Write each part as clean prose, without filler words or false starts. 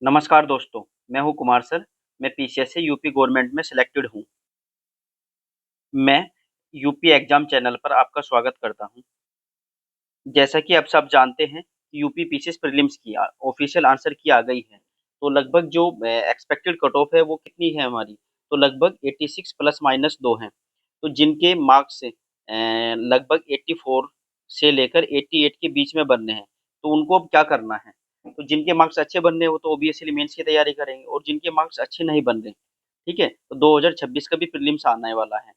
नमस्कार दोस्तों, मैं हूँ कुमार सर। मैं पीसीएस से यूपी गवर्नमेंट में सिलेक्टेड हूँ। मैं यूपी एग्जाम चैनल पर आपका स्वागत करता हूँ। जैसा कि आप सब जानते हैं, यूपी पीसीएस प्रीलिम्स की ऑफिशियल आंसर की आ गई है। तो लगभग जो एक्सपेक्टेड कट ऑफ है वो कितनी है हमारी? तो लगभग 86 प्लस माइनस 2 हैं। तो जिनके मार्क्स लगभग 84 से लेकर 88 के बीच में बनने हैं, तो उनको अब क्या करना है? तो जिनके मार्क्स अच्छे बनने हैं वो तो ऑब्वियसली मेंस की तैयारी करेंगे, और जिनके मार्क्स अच्छे नहीं बन रहे, ठीक है, तो 2026 का भी प्रीलिम्स आने वाला है।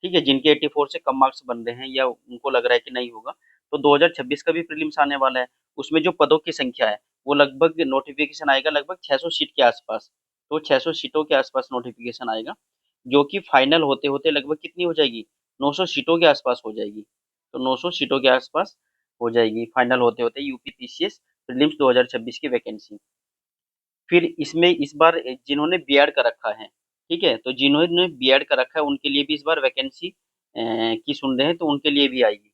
ठीक है, जिनके 84 से कम मार्क्स बन रहे हैं या उनको लग रहा है कि नहीं होगा, तो 2026 का भी प्रीलिम्स आने वाला है। उसमें जो पदों की संख्या है, वो लगभग नोटिफिकेशन आएगा लगभग 600 सीट के आसपास। तो 600 सीटों के आसपास नोटिफिकेशन आएगा, जो कि फाइनल होते होते लगभग कितनी हो जाएगी? 900 सीटों के आसपास हो जाएगी। तो 900 सीटों के आसपास हो जाएगी फाइनल होते होते यूपी पीसीएस प्रीलिम्स 2026 की वैकेंसी। फिर इसमें इस बार जिन्होंने बीएड कर रखा है, ठीक है, तो जिन्होंने बीएड कर रखा है उनके लिए भी इस बार वैकेंसी की सुन रहे हैं, तो उनके लिए भी आएगी।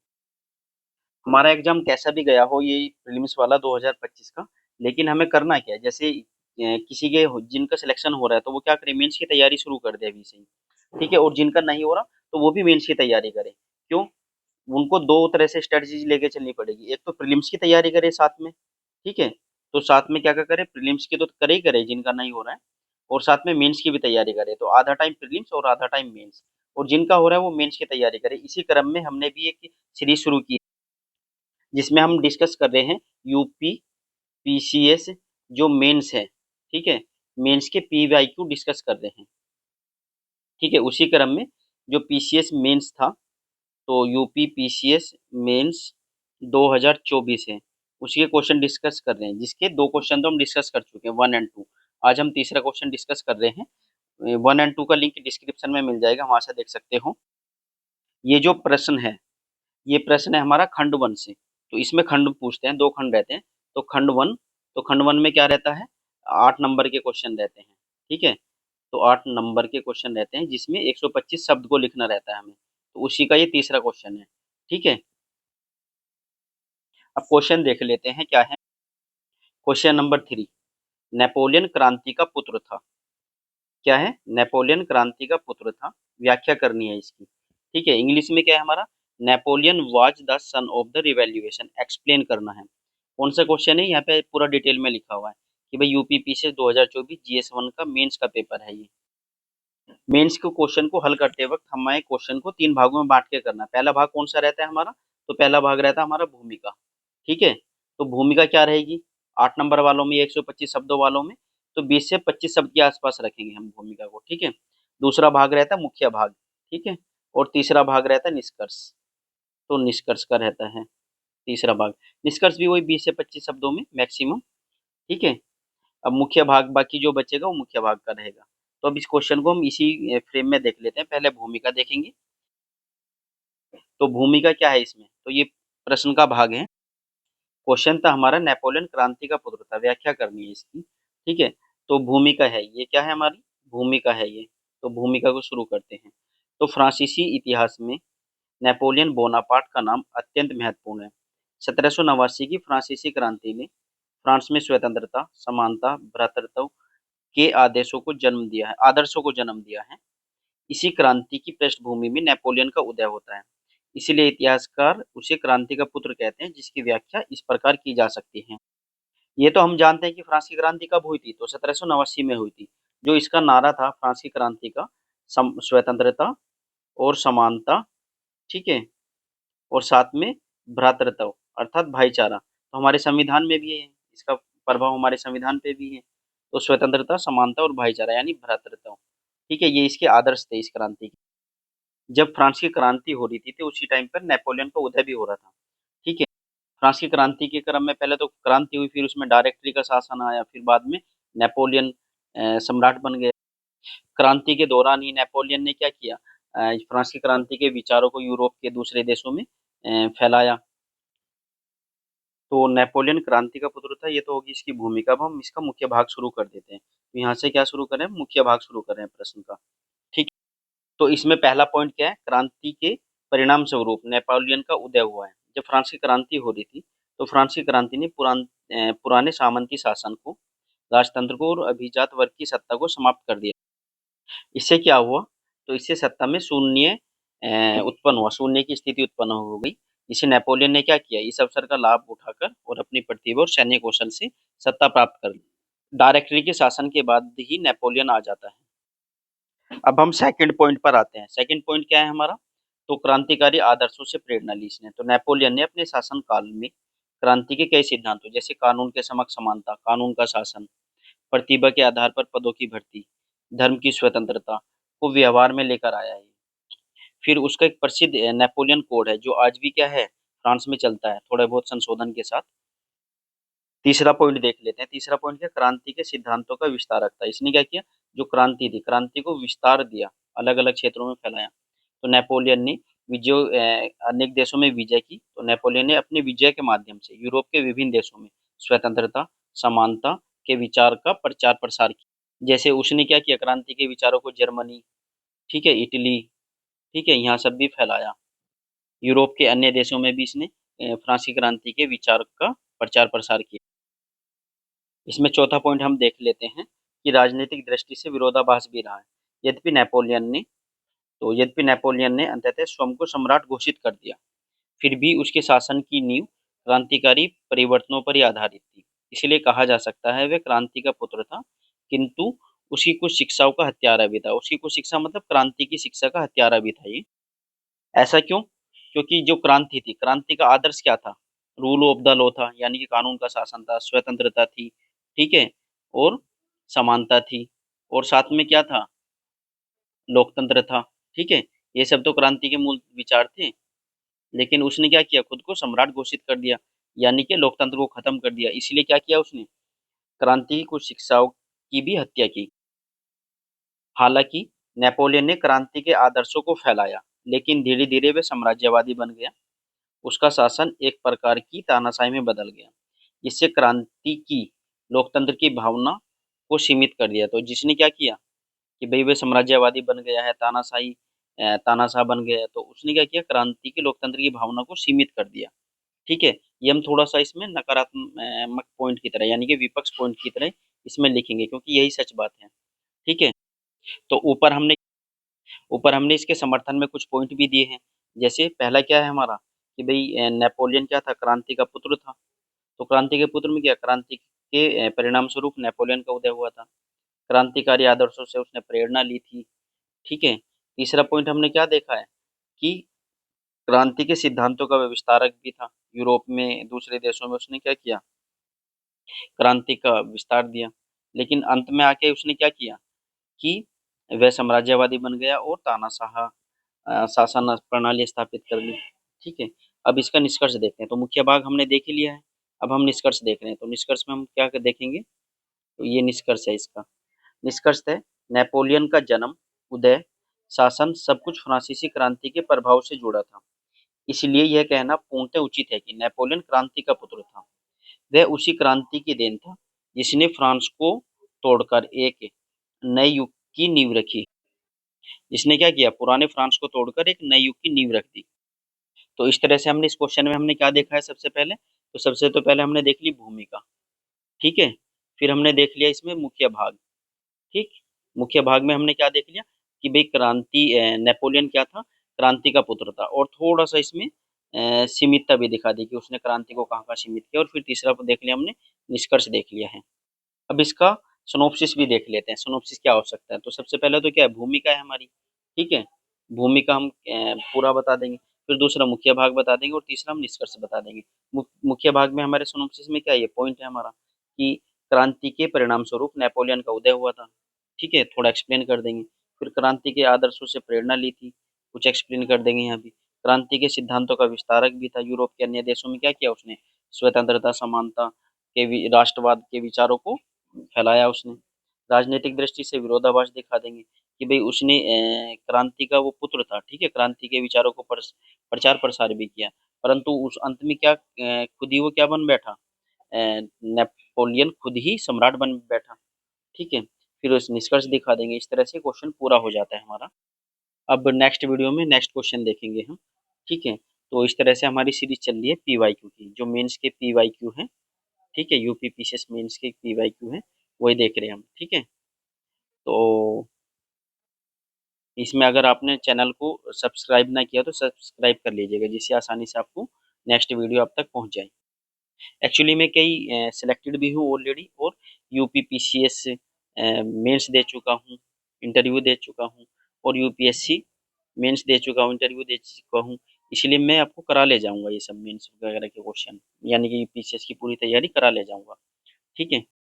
हमारा एग्जाम कैसा भी गया हो, ये प्रीलिम्स वाला 2025 का, लेकिन हमें करना क्या है? जैसे किसी के जिनका सिलेक्शन हो रहा है तो वो क्या करें, मेंस की तैयारी शुरू कर दे अभी से ही। ठीक है, और जिनका नहीं हो रहा तो वो भी मेंस की तैयारी करे। क्यों? उनको दो तरह से स्ट्रेटजी लेके चलनी पड़ेगी। एक तो प्रीलिम्स की तैयारी करे साथ में, ठीक है, तो साथ में क्या क्या करे, प्रीलिम्स की तो करे ही करे जिनका नहीं हो रहा है, और साथ में मेंस की भी तैयारी करे। तो आधा टाइम प्रीलिम्स और आधा टाइम मेंस, और जिनका हो रहा है वो मेंस की तैयारी करे। इसी क्रम में हमने भी एक सीरीज शुरू की, जिसमें हम डिस्कस कर रहे हैं यूपी पीसीएस जो मेंस है, ठीक है, मेंस के पीवाईक्यू डिस्कस कर रहे हैं। ठीक है, उसी क्रम में जो पीसीएस मेंस था, तो यूपी पीसीएस मेंस 2024 है, उसी के क्वेश्चन डिस्कस कर रहे हैं, जिसके दो क्वेश्चन तो हम डिस्कस कर चुके हैं, 1 और 2। आज हम तीसरा क्वेश्चन डिस्कस कर रहे हैं। 1 और 2 का लिंक डिस्क्रिप्शन में मिल जाएगा, वहां से देख सकते हो। ये जो प्रश्न है, ये प्रश्न है हमारा खंड 1 से। तो इसमें खंड पूछते हैं, दो खंड रहते हैं। तो खंड 1 में क्या रहता है? 8 नंबर के क्वेश्चन रहते हैं। ठीक है, तो 8 नंबर के क्वेश्चन रहते हैं, जिसमें 125 शब्द को लिखना रहता है हमें। तो उसी का ये तीसरा क्वेश्चन है। ठीक है, अब क्वेश्चन देख लेते हैं क्या है। क्वेश्चन नंबर 3, नेपोलियन क्रांति का पुत्र था। क्या है? नेपोलियन क्रांति का पुत्र था। व्याख्या करनी है इसकी। ठीक है, इंग्लिश में क्या है हमारा? Napoleon was the son of the revolution, explain करना है। कौन सा क्वेश्चन है? यहाँ पे पूरा डिटेल में लिखा हुआ है कि भाई यूपी पीसीएस 2024 जीएस 1 का मेंस का पेपर है ये। मेंस के क्वेश्चन को हल करते वक्त हमें क्वेश्चन को 3 भागों में बांट के करना है। पहला भाग कौन सा रहता है हमारा? तो पहला भाग रहता है हमारा भूमिका। ठीक है, तो भूमिका क्या रहेगी? 8 नंबर वालों में, 125 शब्दों वालों में, तो 20 से 25 शब्द के आसपास रखेंगे हम भूमिका को। ठीक है, दूसरा भाग रहता है मुख्य भाग। ठीक है, और तीसरा भाग रहता है निष्कर्ष। तो निष्कर्ष का रहता है तीसरा भाग। निष्कर्ष भी वही 20 से 25 शब्दों में मैक्सिमम। ठीक है, अब मुख्य भाग बाकी जो बचेगा वो मुख्य भाग का रहेगा। तो अब इस क्वेश्चन को हम इसी फ्रेम में देख लेते हैं। पहले भूमिका देखेंगे। तो भूमिका क्या है इसमें? तो ये प्रश्न का भाग है। क्वेश्चन था हमारा नेपोलियन क्रांति का पुत्र था, व्याख्या करनी है इसकी। ठीक है, तो भूमिका है ये, क्या है हमारी? भूमिका है ये। तो भूमिका को शुरू करते हैं। तो फ्रांसीसी इतिहास में नेपोलियन बोनापार्ट का नाम अत्यंत महत्वपूर्ण है। 1789 की फ्रांसीसी क्रांति ने फ्रांस में स्वतंत्रता, समानता, भ्रातृत्व के आदर्शों को जन्म दिया है। इसी क्रांति की पृष्ठभूमि में नेपोलियन का उदय होता है। इसीलिए इतिहासकार उसे क्रांति का पुत्र कहते हैं, जिसकी व्याख्या इस प्रकार की जा सकती है। ये तो हम जानते हैं कि फ्रांस की क्रांति कब हुई थी, तो 1789 में हुई थी। जो इसका नारा था फ्रांस की क्रांति का, स्वतंत्रता और समानता, ठीक है, और साथ में भ्रातृत्व अर्थात भाईचारा। तो हमारे संविधान में भी है, इसका प्रभाव हमारे संविधान पे भी है। तो स्वतंत्रता, समानता और भाईचारा यानी भ्रातृत्व। ठीक है, ये इसके आदर्श थे इस क्रांति के। जब फ्रांस की क्रांति हो रही थी तो उसी टाइम पर नेपोलियन का उदय भी हो रहा था। ठीक है, फ्रांस की क्रांति के क्रम में पहले तो क्रांति हुई, फिर उसमें डायरेक्टरी का शासन आया, फिर बाद में नेपोलियन सम्राट बन गया। क्रांति के दौरान ही नेपोलियन ने क्या किया? फ्रांस की क्रांति के विचारों को यूरोप के दूसरे देशों में फैलाया। तो नेपोलियन क्रांति का पुत्र था, ये तो होगी इसकी भूमिका। अब हम इसका मुख्य भाग शुरू कर देते हैं। तो यहाँ से क्या शुरू करें? मुख्य भाग शुरू करें प्रश्न का। ठीक, तो इसमें पहला पॉइंट क्या है? क्रांति के परिणाम स्वरूप नेपोलियन का उदय हुआ है। जब फ्रांस की क्रांति हो रही थी, तो फ्रांस की क्रांति ने पुराने सामंती शासन को राजतंत्र को और अभिजात वर्ग की सत्ता को समाप्त कर दिया। इससे क्या हुआ? तो इससे सत्ता में शून्य उत्पन्न हुआ, शून्य की स्थिति उत्पन्न हो गई। इसे नेपोलियन ने क्या किया? इस अवसर का लाभ उठाकर और अपनी प्रतिभा और सैन्य कौशल से सत्ता प्राप्त कर ली। डायरेक्टरी के शासन के बाद ही नेपोलियन आ जाता है। अब हम सेकंड पॉइंट पर आते हैं। सेकंड पॉइंट क्या है हमारा? तो क्रांतिकारी आदर्शों से प्रेरणा ली इसने। तो नेपोलियन ने अपने शासन काल में क्रांति के कई सिद्धांतों, जैसे कानून के समक्ष समानता, कानून का शासन, प्रतिभा के आधार पर पदों की भर्ती, धर्म की स्वतंत्रता को व्यवहार में लेकर आया है। फिर उसका एक प्रसिद्ध नेपोलियन कोड है, जो आज भी क्या है, फ्रांस में चलता है, थोड़े बहुत संशोधन के साथ। तीसरा पॉइंट देख लेते हैं। तीसरा पॉइंट क्या? क्रांति के सिद्धांतों का विस्तार रखता है। इसने क्या किया? जो क्रांति थी, क्रांति को विस्तार दिया, अलग अलग क्षेत्रों में फैलाया। तो नेपोलियन ने अनेक देशों में विजय की। तो नेपोलियन ने अपने विजय के माध्यम से यूरोप के विभिन्न देशों में स्वतंत्रता, समानता के विचार का प्रचार प्रसार किया। जैसे उसने क्या किया? क्रांति के विचारों को जर्मनी, ठीक है, इटली, ठीक है, यहाँ सब भी फैलाया। यूरोप के अन्य देशों में भी इसने फ्रांसीसी क्रांति के विचार का प्रचार प्रसार किया। इसमें चौथा पॉइंट हम देख लेते हैं कि राजनीतिक दृष्टि से विरोधाभास भी रहा है। यद्यपि नेपोलियन ने यद्यपि नेपोलियन ने अंततः स्वयं को सम्राट घोषित कर दिया, फिर भी उसके शासन की नींव क्रांतिकारी परिवर्तनों पर ही आधारित थी। इसलिए कहा जा सकता है वह क्रांति का पुत्र था, किंतु उसकी कुछ शिक्षाओं का हत्यारा भी था। उसकी कुछ शिक्षा मतलब क्रांति की शिक्षा का हत्यारा भी था ये। ऐसा क्यों? क्योंकि जो क्रांति थी, क्रांति का आदर्श क्या था? रूल ऑफ द लॉ था, यानी कि कानून का शासन था, स्वतंत्रता थी, ठीक है, और समानता थी, और साथ में क्या था? लोकतंत्र था, ठीक है। ये सब तो क्रांति के मूल विचार थे। लेकिन उसने क्या किया? खुद को सम्राट घोषित कर दिया, यानी कि लोकतंत्र को खत्म कर दिया। इसलिए क्या किया उसने? क्रांति की कुछ शिक्षाओं की भी हत्या की। हालांकि नेपोलियन ने क्रांति के आदर्शों को फैलाया, लेकिन धीरे धीरे वे साम्राज्यवादी बन गया। उसका शासन एक प्रकार की तानाशाही में बदल गया, जिससे क्रांति की लोकतंत्र की भावना को सीमित कर दिया। तो जिसने क्या किया कि भाई वे साम्राज्यवादी बन गया है, तानाशाह बन गया है, तो उसने क्या किया? क्रांति की लोकतंत्र की भावना को सीमित कर दिया, ठीक है। ये हम थोड़ा सा इसमें नकारात्मक पॉइंट की तरह, यानी कि विपक्ष पॉइंट की तरह इसमें लिखेंगे, क्योंकि यही सच बात है, ठीक है। तो ऊपर हमने इसके समर्थन में कुछ पॉइंट भी दिए हैं। जैसे पहला क्या है हमारा कि भाई नेपोलियन क्या था? क्रांति का पुत्र था। तो क्रांति के पुत्र में क्या? क्रांति के परिणाम स्वरूप नेपोलियन का उदय हुआ था। क्रांतिकारी आदर्शों से उसने प्रेरणा ली थी, ठीक है। तीसरा पॉइंट हमने क्या देखा है कि क्रांति के सिद्धांतों का वह विस्तारक भी था। यूरोप में दूसरे देशों में उसने क्या किया? क्रांति का विस्तार दिया। लेकिन अंत में आके उसने क्या किया कि वह साम्राज्यवादी बन गया और तानाशाह शासन प्रणाली स्थापित कर ली, ठीक है। अब इसका निष्कर्ष देखते हैं। तो मुख्य भाग हमने देख ही लिया है। अब हम निष्कर्ष देख रहे हैं। तो निष्कर्ष में हम क्या देखेंगे? तो ये निष्कर्ष है इसका। निष्कर्ष है, नेपोलियन का जन्म, उदय, शासन सब कुछ फ्रांसीसी क्रांति के प्रभाव से जुड़ा था। इसलिए यह कहना पूर्णतः उचित है कि नेपोलियन क्रांति का पुत्र था। वह उसी क्रांति की देन था जिसने फ्रांस को तोड़कर एक नए युग की नींव रखी। जिसने क्या किया? पुराने फ्रांस को तोड़कर एक नए युग की नींव रख दी। तो इस तरह से हमने इस क्वेश्चन में हमने क्या देखा है? सबसे पहले तो हमने देख ली भूमिका, ठीक है। फिर हमने देख लिया इसमें मुख्य भाग, ठीक। मुख्य भाग में हमने क्या देख लिया कि भाई नेपोलियन क्या था? क्रांति का पुत्र था। और थोड़ा सा इसमें सीमितता भी दिखा दी कि उसने क्रांति को कहाँ कहाँ सीमित किया। और फिर तीसरा देख लिया हमने, निष्कर्ष देख लिया है। अब इसका सिनॉप्सिस भी देख लेते हैं। सिनॉप्सिस क्या हो सकता है? तो सबसे पहले तो क्या है? भूमिका है हमारी, ठीक है। भूमिका हम पूरा बता देंगे। फिर दूसरा मुख्य भाग बता देंगे और तीसरा हम निष्कर्ष बता देंगे। मुख्य भाग में हमारे सिनॉप्सिस में क्या है? ये पॉइंट है हमारा कि क्रांति के परिणाम स्वरूप नेपोलियन का उदय हुआ था, ठीक है, थोड़ा एक्सप्लेन कर देंगे। फिर क्रांति के आदर्शों से प्रेरणा ली थी, कुछ एक्सप्लेन कर देंगे यहाँ भी। क्रांति के सिद्धांतों का विस्तारक भी था। यूरोप के अन्य देशों में क्या किया उसने? स्वतंत्रता, समानता राष्ट्रवाद के विचारों को फैलाया उसने। राजनीतिक दृष्टि से विरोधाभास दिखा देंगे कि भाई उसने क्रांति का वो पुत्र था, ठीक है, क्रांति के विचारों को प्रचार प्रसार भी किया। परंतु उस अंत में क्या खुद ही वो क्या बन बैठा? नेपोलियन खुद ही सम्राट बन बैठा, ठीक है। फिर उस निष्कर्ष दिखा देंगे। इस तरह से क्वेश्चन पूरा हो जाता है हमारा। अब नेक्स्ट वीडियो में नेक्स्ट क्वेश्चन देखेंगे हम, ठीक है। तो इस तरह से हमारी सीरीज चल रही है पीवाईक्यू की, जो मेंस के पीवाईक्यू हैं, ठीक है, यूपी पीसीएस मेंस के पीवाईक्यू हैं। वही देख रहे हैं हम, ठीक है। तो इसमें अगर आपने चैनल को सब्सक्राइब ना किया तो सब्सक्राइब कर लीजिएगा, जिससे आसानी से आपको नेक्स्ट वीडियो आप तक पहुंच जाए। एक्चुअली मैं कई सिलेक्टेड भी हूँ ऑलरेडी, और यूपी पीसीएस मेंस दे चुका हूँ, इंटरव्यू दे चुका हूँ, और यूपीएससी मेंस दे चुका हूँ, इंटरव्यू दे चुका हूँ। इसलिए मैं आपको करा ले जाऊंगा ये सब मेंस वगैरह के क्वेश्चन, यानी कि पीसीएस की पूरी तैयारी करा ले जाऊंगा, ठीक है।